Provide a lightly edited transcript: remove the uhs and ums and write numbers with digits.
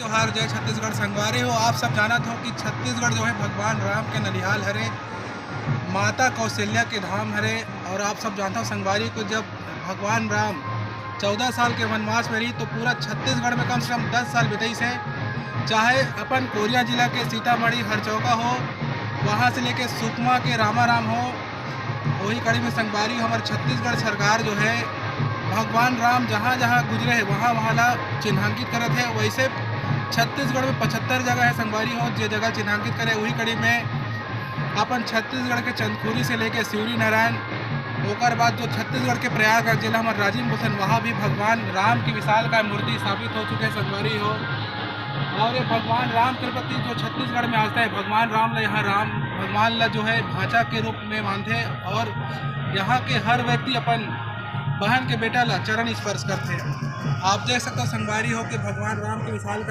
त्योहार जय छत्तीसगढ़ संगवारी हो। आप सब जानत हो कि छत्तीसगढ़ जो है भगवान राम के ननिहाल हरे, माता कौशल्या के धाम हरे। और आप सब जानते हो संगवारी को जब भगवान राम 14 साल के वनवास में रही तो पूरा छत्तीसगढ़ में कम से कम 10 साल बिताई से। चाहे अपन कोरिया जिला के सीतामढ़ी हरचौका हो, वहाँ से लेके सुकमा के रामाराम हो, वही कड़ी में संगवारी हमारे छत्तीसगढ़ सरकार जो है भगवान राम जहाँ जहाँ गुजरे है वहाँ वहाँ चिन्हांकित करत है। वैसे छत्तीसगढ़ में 75 जगह है संगवारी हो जो जगह चिन्हांकित करे। वही कड़ी में अपन छत्तीसगढ़ के चंदखुरी से लेके शिवरी नारायण, ओकर बाद जो छत्तीसगढ़ के प्रयागराज जिला हमारे राजीव भूषण, वहाँ भी भगवान राम की विशाल का मूर्ति स्थापित हो चुके संगवारी हो। और ये भगवान राम के प्रति जो छत्तीसगढ़ में आस्था है, भगवान राम यहाँ राम भगवान ला जो है भांचा के रूप में मानते। और यहाँ के हर व्यक्ति अपन बहन के बेटा ला चरण स्पर्श करते हैं। आप देख सकते हो संगवारी हो कि भगवान राम के विशाल